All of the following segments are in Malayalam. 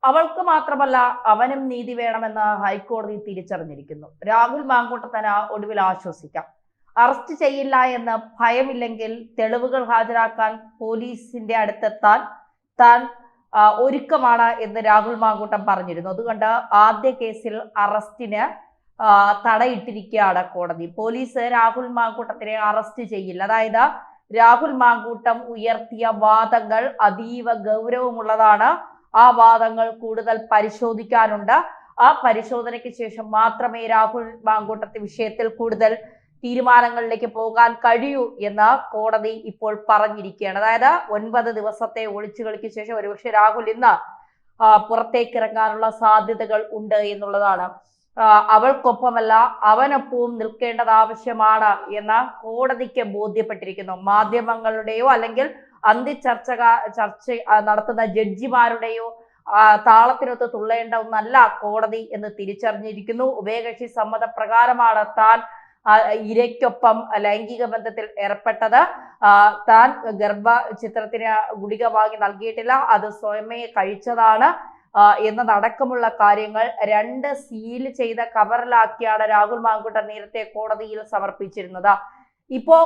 അവൾക്ക് മാത്രമല്ല അവനും നീതി വേണമെന്ന് ഹൈക്കോടതി തിരിച്ചറിഞ്ഞിരിക്കുന്നു. രാഹുൽ മാങ്കൂട്ടത്തിന് ഒടുവിൽ ആശ്വസിക്കാം. അറസ്റ്റ് ചെയ്യില്ല എന്ന് ഭയമില്ലെങ്കിൽ തെളിവുകൾ ഹാജരാക്കാൻ പോലീസിന്റെ അടുത്തെത്താൻ താൻ ഒരുക്കമാണ് എന്ന് രാഹുൽ മാങ്കൂട്ടം പറഞ്ഞിരുന്നു. അതുകൊണ്ട് ആദ്യ കേസിൽ അറസ്റ്റിന് തടയിട്ടിരിക്കുകയാണ് കോടതി. പോലീസ് രാഹുൽ മാങ്കൂട്ടത്തിനെ അറസ്റ്റ് ചെയ്യില്ല. അതായത് രാഹുൽ മാങ്കൂട്ടം ഉയർത്തിയ വാദങ്ങൾ അതീവ ഗൗരവമുള്ളതാണ്. ആ വാദങ്ങൾ കൂടുതൽ പരിശോധിക്കാനുണ്ട്. ആ പരിശോധനയ്ക്ക് ശേഷം മാത്രമേ രാഹുൽ മാങ്കൂട്ടത്തെ വിഷയത്തിൽ കൂടുതൽ തീരുമാനങ്ങളിലേക്ക് പോകാൻ കഴിയൂ എന്ന് കോടതി ഇപ്പോൾ പറഞ്ഞിരിക്കുകയാണ്. അതായത് 9 ദിവസത്തെ ഒളിച്ചുകളിക്ക് ശേഷം ഒരുപക്ഷെ രാഹുൽ ഇന്ന് പുറത്തേക്ക് ഇറങ്ങാനുള്ള സാധ്യതകൾ ഉണ്ട് എന്നുള്ളതാണ്. അവൾക്കൊപ്പമല്ല അവനൊപ്പവും നിൽക്കേണ്ടത് ആവശ്യമാണ് എന്ന് കോടതിക്ക് ബോധ്യപ്പെട്ടിരിക്കുന്നു. മാധ്യമങ്ങളുടെയോ അല്ലെങ്കിൽ ചർച്ച നടത്തുന്ന ജഡ്ജിമാരുടെയോ താളത്തിനൊത്ത് തുള്ളേണ്ട ഒന്നല്ല കോടതി എന്ന് തിരിച്ചറിഞ്ഞിരിക്കുന്നു. ഉഭയകക്ഷി സമ്മതപ്രകാരമാണ് താൻ ഇരയ്ക്കൊപ്പം ലൈംഗിക ബന്ധത്തിൽ ഏർപ്പെട്ടത്. താൻ ഗർഭചിത്രത്തിന് ഗുളിക വാങ്ങി നൽകിയിട്ടില്ല, അത് സ്വയമേ കഴിച്ചതാണ് എന്നതടക്കമുള്ള കാര്യങ്ങൾ 2 സീൽ ചെയ്ത കവറിലാക്കിയാണ് രാഹുൽ മാങ്കൂട്ടം നേരത്തെ കോടതിയിൽ സമർപ്പിച്ചിരുന്നത്. ഇപ്പോ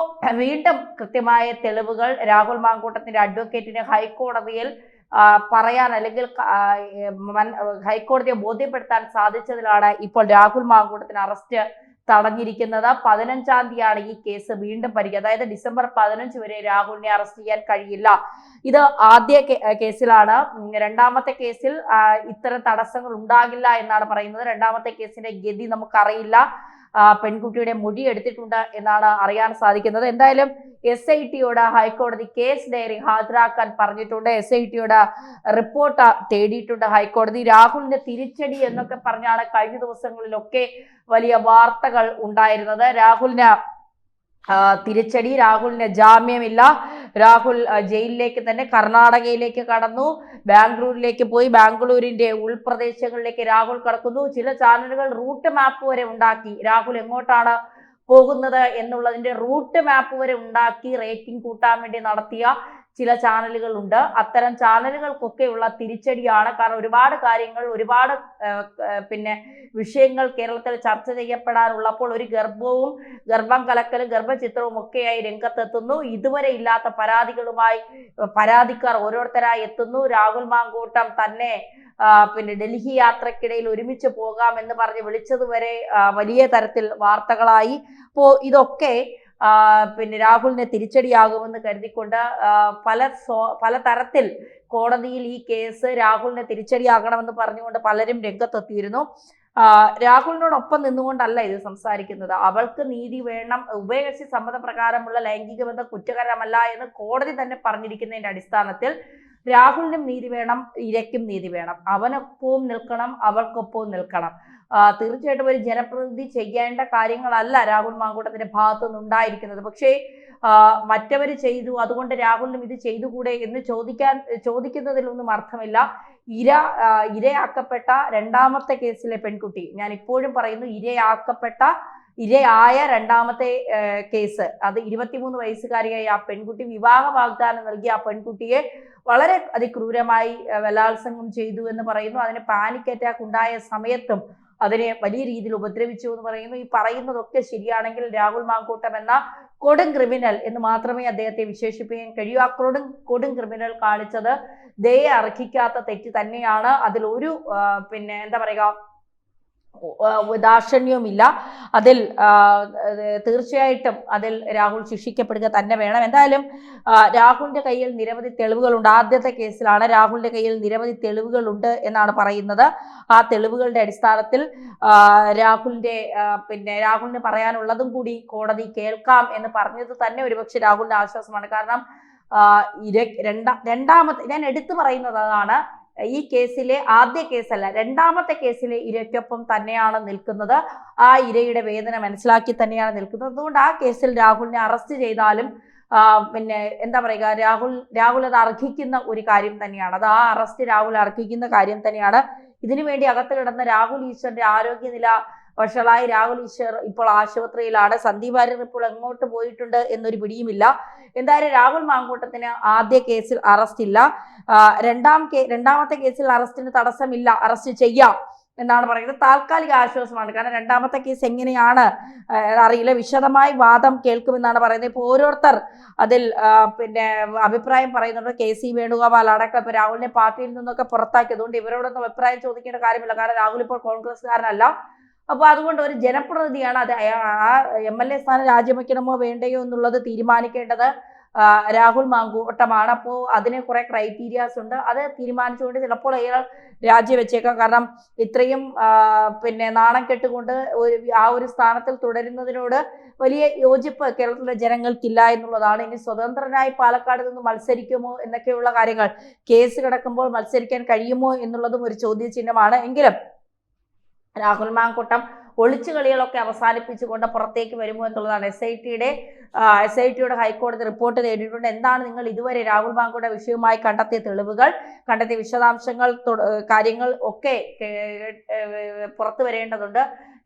വീണ്ടും കൃത്യമായ തെളിവുകൾ രാഹുൽ മാങ്കൂട്ടത്തിന്റെ അഡ്വക്കേറ്റിന് ഹൈക്കോടതിയിൽ പറയാൻ അല്ലെങ്കിൽ ഹൈക്കോടതിയെ ബോധ്യപ്പെടുത്താൻ സാധിച്ചതിലാണ് ഇപ്പോൾ രാഹുൽ മാങ്കൂട്ടത്തിന് അറസ്റ്റ് തടഞ്ഞിരിക്കുന്നത്. 15-ാം തീയതിയാണ് ഈ കേസ് വീണ്ടും പരിഗണിക്കുക. അതായത് ഡിസംബർ 15 വരെ രാഹുലിനെ അറസ്റ്റ് ചെയ്യാൻ കഴിയില്ല. ഇത് ആദ്യ കേസിലാണ്. രണ്ടാമത്തെ കേസിൽ ഇത്തരം തടസ്സങ്ങൾ ഉണ്ടാകില്ല എന്നാണ് പറയുന്നത്. രണ്ടാമത്തെ കേസിന്റെ ഗതി നമുക്കറിയില്ല. പെൺകുട്ടിയുടെ മൊഴി എടുത്തിട്ടുണ്ട് എന്നാണ് അറിയാൻ സാധിക്കുന്നത്. എന്തായാലും SITയോട് ഹൈക്കോടതി കേസ് ഡയറി ഹാജരാക്കാൻ പറഞ്ഞിട്ടുണ്ട്. SITയോട് റിപ്പോർട്ട് തേടിയിട്ടുണ്ട് ഹൈക്കോടതി. രാഹുലിന്റെ തിരിച്ചടി എന്നൊക്കെ പറഞ്ഞാണ് കഴിഞ്ഞ ദിവസങ്ങളിലൊക്കെ വലിയ വാർത്തകൾ ഉണ്ടായിരുന്നത്. രാഹുലിന് തിരിച്ചടി, രാഹുലിന് ജാമ്യമില്ല, രാഹുൽ ജയിലിലേക്ക് തന്നെ കർണാടകയിലേക്ക് കടന്നു, ബാംഗ്ലൂരിലേക്ക് പോയി, ബാംഗ്ലൂരിന്റെ ഉൾപ്രദേശങ്ങളിലേക്ക് രാഹുൽ കടക്കുന്നു. ചില ചാനലുകൾ റൂട്ട് മാപ്പ് വരെ ഉണ്ടാക്കി, രാഹുൽ എങ്ങോട്ടാണ് പോകുന്നത് എന്നുള്ളതിന്റെ റൂട്ട് മാപ്പ് വരെ ഉണ്ടാക്കി റേറ്റിംഗ് കൂട്ടാൻ വേണ്ടി നടത്തിയ ചില ചാനലുകൾ ഉണ്ട്. അത്തരം ചാനലുകൾക്കൊക്കെയുള്ള തിരിച്ചടിയാണ്. കാരണം ഒരുപാട് കാര്യങ്ങൾ, ഒരുപാട് വിഷയങ്ങൾ കേരളത്തിൽ ചർച്ച ചെയ്യപ്പെടാനുള്ളപ്പോൾ ഒരു ഗർഭം കലക്കലും ഗർഭചിത്രവും ഒക്കെയായി രംഗത്തെത്തുന്നു. ഇതുവരെ ഇല്ലാത്ത പരാതികളുമായി പരാതിക്കാർ ഓരോരുത്തരായി എത്തുന്നു. രാഹുൽ മാങ്കൂട്ടം തന്നെ ഡൽഹി യാത്രക്കിടയിൽ ഒരുമിച്ച് പോകാം എന്ന് പറഞ്ഞ് വിളിച്ചതുവരെ വലിയ തരത്തിൽ വാർത്തകളായി. അപ്പോ ഇതൊക്കെ രാഹുലിനെ തിരിച്ചടിയാകുമെന്ന് കരുതിക്കൊണ്ട് പല തരത്തിൽ കോടതിയിൽ ഈ കേസ് രാഹുലിനെ തിരിച്ചടിയാകണമെന്ന് പറഞ്ഞുകൊണ്ട് പലരും രംഗത്തെത്തിയിരുന്നു. രാഹുലിനോടൊപ്പം നിന്നുകൊണ്ടല്ല ഇത് സംസാരിക്കുന്നത്. അവൾക്ക് നീതി വേണം, ഉഭയകക്ഷി സമ്മതപ്രകാരമുള്ള ലൈംഗിക ബന്ധം കുറ്റകരമല്ല എന്ന് കോടതി തന്നെ പറഞ്ഞിരിക്കുന്നതിന്റെ അടിസ്ഥാനത്തിൽ രാഹുലിനും നീതി വേണം, ഇരയ്ക്കും നീതി വേണം, അവനൊപ്പവും നിൽക്കണം, അവൾക്കൊപ്പവും നിൽക്കണം. തീർച്ചയായിട്ടും ഒരു ജനപ്രതിനിധി ചെയ്യേണ്ട കാര്യങ്ങളല്ല രാഹുൽ മാങ്കൂട്ടത്തിന്റെ ഭാഗത്തുനിന്ന് ഉണ്ടായിരിക്കുന്നത്. പക്ഷേ മറ്റവർ ചെയ്തു, അതുകൊണ്ട് രാഹുലിനും ഇത് ചെയ്തുകൂടെ എന്ന് ചോദിക്കുന്നതിലൊന്നും അർത്ഥമില്ല. ഇരയാക്കപ്പെട്ട രണ്ടാമത്തെ കേസിലെ പെൺകുട്ടി, ഞാൻ ഇപ്പോഴും പറയുന്നു, ഇരയായ രണ്ടാമത്തെ കേസ്, അത് 23 വയസ്സുകാരിയായ ആ പെൺകുട്ടി വിവാഹ വാഗ്ദാനം നൽകി ആ പെൺകുട്ടിയെ വളരെ അതിക്രൂരമായി ബലാത്സംഗം ചെയ്തു എന്ന് പറയുന്നു. അതിന് പാനിക് അറ്റാക്ക് ഉണ്ടായ സമയത്തും അതിനെ വലിയ രീതിയിൽ ഉപദ്രവിച്ചു എന്ന് പറയുന്നു. ഈ പറയുന്നതൊക്കെ ശരിയാണെങ്കിൽ രാഹുൽ മാങ്കൂട്ടം എന്ന കൊടും ക്രിമിനൽ എന്ന് മാത്രമേ അദ്ദേഹത്തെ വിശേഷിപ്പിക്കാൻ കഴിയൂ. ആ കൊടും ക്രിമിനൽ കാണിച്ചത് ദയെ അർഹിക്കാത്ത തെറ്റ് തന്നെയാണ്. അതിൽ ഒരു എന്താ പറയുക, ദാക്ഷിണ്യവുമില്ല. അതിൽ തീർച്ചയായിട്ടും അതിൽ രാഹുൽ ശിക്ഷിക്കപ്പെടുക തന്നെ വേണം. എന്തായാലും രാഹുലിന്റെ കയ്യിൽ നിരവധി തെളിവുകളുണ്ട്. ആദ്യത്തെ കേസിലാണ് രാഹുലിന്റെ കയ്യിൽ നിരവധി തെളിവുകളുണ്ട് എന്നാണ് പറയുന്നത്. ആ തെളിവുകളുടെ അടിസ്ഥാനത്തിൽ രാഹുലിന് പറയാനുള്ളതും കൂടി കോടതി കേൾക്കാം എന്ന് പറഞ്ഞത് തന്നെ ഒരുപക്ഷെ രാഹുലിന്റെ ആശ്വാസമാണ്. കാരണം രണ്ടാമത്തെ, ഞാൻ എടുത്തു പറയുന്നത് അതാണ്, ഈ കേസിലെ ആദ്യ കേസല്ല, രണ്ടാമത്തെ കേസിലെ ഇരയ്ക്കൊപ്പം തന്നെയാണ് നിൽക്കുന്നത്. ആ ഇരയുടെ വേദന മനസ്സിലാക്കി തന്നെയാണ് നിൽക്കുന്നത്. അതുകൊണ്ട് ആ കേസിൽ രാഹുലിനെ അറസ്റ്റ് ചെയ്താലും എന്താ പറയുക, രാഹുൽ അത് അർഹിക്കുന്ന ഒരു കാര്യം തന്നെയാണ്. അത് ആ അറസ്റ്റ് രാഹുൽ അർഹിക്കുന്ന കാര്യം തന്നെയാണ്. ഇതിനുവേണ്ടി അകത്ത് കിടന്ന രാഹുൽ ഈശ്വറിന്റെ ആരോഗ്യനില വഷളായി രാഹുൽ ഈശ്വർ ഇപ്പോൾ ആശുപത്രിയിലാണ്. സന്ദീപ് വാര്യർ ഇപ്പോൾ എങ്ങോട്ട് പോയിട്ടുണ്ട് എന്നൊരു പിടിയുമില്ല. എന്തായാലും രാഹുൽ മാങ്കൂട്ടത്തിന് ആദ്യ കേസിൽ അറസ്റ്റ് ഇല്ല. രണ്ടാമത്തെ കേസിൽ അറസ്റ്റിന് തടസ്സമില്ല, അറസ്റ്റ് ചെയ്യാം എന്നാണ് പറയുന്നത്. താൽക്കാലിക ആശ്വാസമാണ്. കാരണം രണ്ടാമത്തെ കേസ് എങ്ങനെയാണ് അറിയില്ല. വിശദമായി വാദം കേൾക്കുമെന്നാണ് പറയുന്നത്. ഇപ്പോൾ ഓരോരുത്തർ അതിൽ അഭിപ്രായം പറയുന്നുണ്ട്. KC വേണുഗോപാൽ അടക്കം ഇപ്പൊ രാഹുലിനെ പാർട്ടിയിൽ നിന്നൊക്കെ പുറത്താക്കിയതുകൊണ്ട് ഇവരോടൊന്നും അഭിപ്രായം ചോദിക്കേണ്ട കാര്യമില്ല. കാരണം രാഹുൽ ഇപ്പോൾ കോൺഗ്രസ്സുകാരനല്ല. അപ്പൊ അതുകൊണ്ട് ഒരു ജനപ്രതിനിധിയാണ്. അത് ആ MLA സ്ഥാനം രാജിവെക്കണമോ വേണ്ടയോ എന്നുള്ളത് തീരുമാനിക്കേണ്ടത് രാഹുൽ മാങ്കൂട്ടമാണ്. അപ്പോൾ അതിന് കുറെ ക്രൈറ്റീരിയാസ് ഉണ്ട്. അത് തീരുമാനിച്ചുകൊണ്ട് ചിലപ്പോൾ അയാൾ രാജിവെച്ചേക്കാം. കാരണം ഇത്രയും നാണം കെട്ടുകൊണ്ട് ആ ഒരു സ്ഥാനത്തിൽ തുടരുന്നതിനോട് വലിയ യോജിപ്പ് കേരളത്തിലെ ജനങ്ങൾക്കില്ല എന്നുള്ളതാണ്. ഇനി സ്വതന്ത്രനായി പാലക്കാട് നിന്ന് മത്സരിക്കുമോ എന്നൊക്കെയുള്ള കാര്യങ്ങൾ, കേസ് കിടക്കുമ്പോൾ മത്സരിക്കാൻ കഴിയുമോ എന്നുള്ളതും ഒരു ചോദ്യചിഹ്നമാണ്. എങ്കിലും രാഹുൽ മാങ്കൂട്ടം ഒളിച്ചുകളികളൊക്കെ അവസാനിപ്പിച്ചുകൊണ്ട് പുറത്തേക്ക് വരുമോ എന്നുള്ളതാണ്. SITയുടെ ഹൈക്കോടതി റിപ്പോർട്ട് നേടിയിട്ടുണ്ട്. എന്താണ് നിങ്ങൾ ഇതുവരെ രാഹുൽ മാങ്കൂട്ട വിഷയവുമായി കണ്ടെത്തിയ തെളിവുകൾ, കണ്ടെത്തിയ വിശദാംശങ്ങൾ, കാര്യങ്ങൾ ഒക്കെ പുറത്തു വരേണ്ടതുണ്ട്.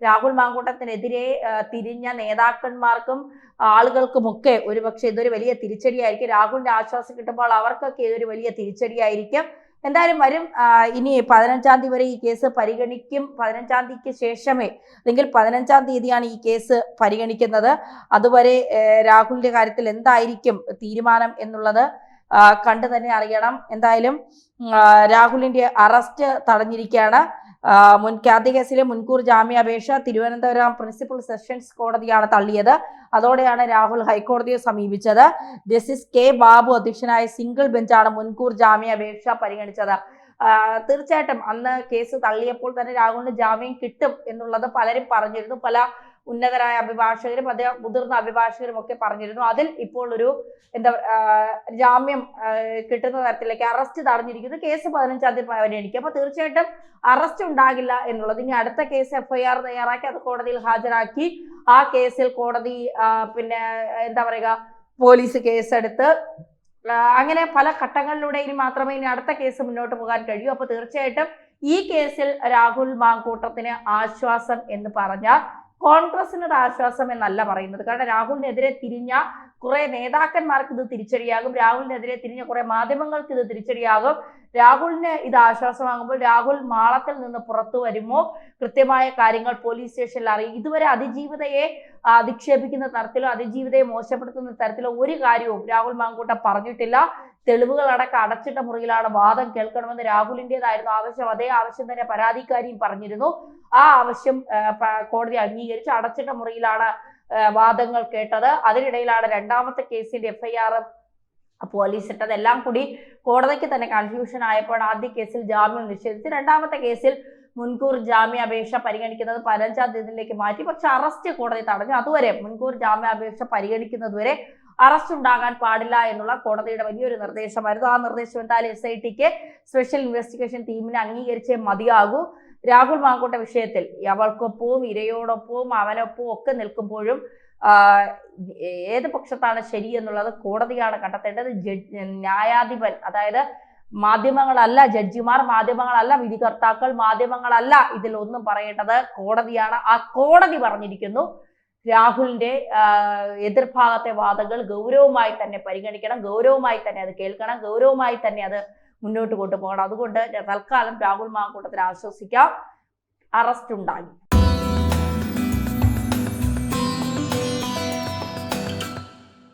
രാഹുൽ മാങ്കൂട്ടത്തിനെതിരെ തിരിഞ്ഞ നേതാക്കന്മാർക്കും ആളുകൾക്കുമൊക്കെ ഒരുപക്ഷെ ഇതൊരു വലിയ തിരിച്ചടിയായിരിക്കും. രാഹുലിന്റെ ആശ്വാസം കിട്ടുമ്പോൾ അവർക്കൊക്കെ ഇതൊരു വലിയ തിരിച്ചടിയായിരിക്കും. എന്തായാലും വരും ഇനി 15-ാം തീയതി വരെ ഈ കേസ് പരിഗണിക്കും. 15-ാം തീയതിക്ക് ശേഷമേ, അല്ലെങ്കിൽ 15-ാം തീയതിയാണ് ഈ കേസ് പരിഗണിക്കുന്നത്. അതുവരെ രാഹുലിന്റെ കാര്യത്തിൽ എന്തായിരിക്കും തീരുമാനം എന്നുള്ളത് കണ്ടു തന്നെ അറിയണം. എന്തായാലും രാഹുലിന്റെ അറസ്റ്റ് തടഞ്ഞിരിക്കുകയാണ്. ആദ്യ കേസിലെ മുൻകൂർ ജാമ്യാപേക്ഷ തിരുവനന്തപുരം പ്രിൻസിപ്പൽ സെഷൻസ് കോടതിയാണ് തള്ളിയത്. അതോടെയാണ് രാഹുൽ ഹൈക്കോടതിയെ സമീപിച്ചത്. Justice K. ബാബു അധ്യക്ഷനായ സിംഗിൾ ബെഞ്ചാണ് മുൻകൂർ ജാമ്യാപേക്ഷ പരിഗണിച്ചത്. തീർച്ചയായിട്ടും അന്ന് കേസ് തള്ളിയപ്പോൾ തന്നെ രാഹുലിന് ജാമ്യം കിട്ടും എന്നുള്ളത് പലരും പറഞ്ഞിരുന്നു. പല ഉന്നതരായ അഭിഭാഷകരും മുതിർന്ന അഭിഭാഷകരും ഒക്കെ പറഞ്ഞിരുന്നു. അതിൽ ഇപ്പോൾ ഒരു ജാമ്യം കിട്ടുന്ന തരത്തിലേക്ക് അറസ്റ്റ് തടഞ്ഞിരിക്കുന്നു. കേസ് 15-ാം തീയതി പരിഗണിക്കും. അപ്പൊ തീർച്ചയായിട്ടും അറസ്റ്റ് ഉണ്ടാകില്ല എന്നുള്ളത്. ഇനി അടുത്ത കേസ് FIR തയ്യാറാക്കി അത് കോടതിയിൽ ഹാജരാക്കി ആ കേസിൽ കോടതി പോലീസ് കേസെടുത്ത് അങ്ങനെ പല ഘട്ടങ്ങളിലൂടെ ഇനി മാത്രമേ ഇനി അടുത്ത കേസ് മുന്നോട്ട് പോകാൻ കഴിയൂ. അപ്പൊ തീർച്ചയായിട്ടും ഈ കേസിൽ രാഹുൽ മാങ്കൂട്ടത്തിന് ആശ്വാസം എന്ന് പറഞ്ഞാൽ കോൺഗ്രസിനൊരു ആശ്വാസം എന്നല്ല പറയുന്നത്. കാരണം രാഹുലിനെതിരെ തിരിഞ്ഞ കുറെ നേതാക്കന്മാർക്ക് ഇത് തിരിച്ചടിയാകും. രാഹുലിനെതിരെ തിരിഞ്ഞ കുറെ മാധ്യമങ്ങൾക്ക് ഇത് തിരിച്ചടിയാകും. രാഹുലിന് ഇത് ആശ്വാസമാകുമ്പോൾ രാഹുൽ മാളത്തിൽ നിന്ന് പുറത്തു വരുമോ, കൃത്യമായ കാര്യങ്ങൾ പോലീസ് സ്റ്റേഷനിൽ അറിയും. ഇതുവരെ അതിജീവിതയെ അധിക്ഷേപിക്കുന്ന തരത്തിലോ അതിജീവിതയെ മോശപ്പെടുത്തുന്ന തരത്തിലോ ഒരു കാര്യവും രാഹുൽ മാങ്കൂട്ടം പറഞ്ഞിട്ടില്ല. തെളിവുകളടക്കം അടച്ചിട്ട മുറിയിലാണ് വാദം കേൾക്കണമെന്ന് രാഹുലിൻ്റെതായിരുന്നു ആവശ്യം. അതേ ആവശ്യം തന്നെ പരാതിക്കാരിയും പറഞ്ഞിരുന്നു. ആ ആവശ്യം കോടതി അംഗീകരിച്ച് അടച്ചിട്ട മുറിയിലാണ് വാദങ്ങൾ കേട്ടത്. അതിനിടയിലാണ് രണ്ടാമത്തെ കേസിന്റെ FIR പോലീസ് ഇട്ടത്. എല്ലാം കൂടി കോടതിക്ക് തന്നെ കൺഫ്യൂഷൻ ആയപ്പോൾ ആദ്യ കേസിൽ ജാമ്യം നിഷേധിച്ച് രണ്ടാമത്തെ കേസിൽ മുൻകൂർ ജാമ്യാപേക്ഷ പരിഗണിക്കുന്നത് 15-ാം തീയതിയിലേക്ക് മാറ്റി. പക്ഷെ അറസ്റ്റ് കോടതി തടഞ്ഞു. അതുവരെ മുൻകൂർ ജാമ്യാപേക്ഷ പരിഗണിക്കുന്നതുവരെ അറസ്റ്റ് ഉണ്ടാകാൻ പാടില്ല എന്നുള്ള കോടതിയുടെ വലിയൊരു നിർദ്ദേശമായിരുന്നു. ആ നിർദ്ദേശം എന്തായാലും SITക്ക് സ്പെഷ്യൽ ഇൻവെസ്റ്റിഗേഷൻ ടീമിനെ അംഗീകരിച്ചേ മതിയാകൂ. രാഹുൽ മാങ്കൂട്ട വിഷയത്തിൽ അവൾക്കൊപ്പവും ഇരയോടൊപ്പവും അവനൊപ്പവും ഒക്കെ നിൽക്കുമ്പോഴും ഏത് പക്ഷത്താണ് ശരി എന്നുള്ളത് കോടതിയാണ് കണ്ടെത്തേണ്ടത്. ന്യായാധിപൻ, അതായത് മാധ്യമങ്ങളല്ല ജഡ്ജിമാർ, മാധ്യമങ്ങളല്ല വിധികർത്താക്കൾ, മാധ്യമങ്ങളല്ല ഇതിൽ ഒന്നും പറയേണ്ടത്, കോടതിയാണ്. ആ കോടതി പറഞ്ഞിരിക്കുന്നു രാഹുലിന്റെ എതിർഭാഗത്തെ വാദങ്ങൾ ഗൗരവമായി തന്നെ പരിഗണിക്കണം, ഗൗരവമായി തന്നെ അത് കേൾക്കണം, ഗൗരവമായി തന്നെ അത് മുന്നോട്ട് കൊണ്ടുപോകണം. അതുകൊണ്ട് തൽക്കാലം രാഹുൽ മാങ്കൂട്ടത്തിന് ആശ്വസിക്കാം, അറസ്റ്റ് ഉണ്ടാകും.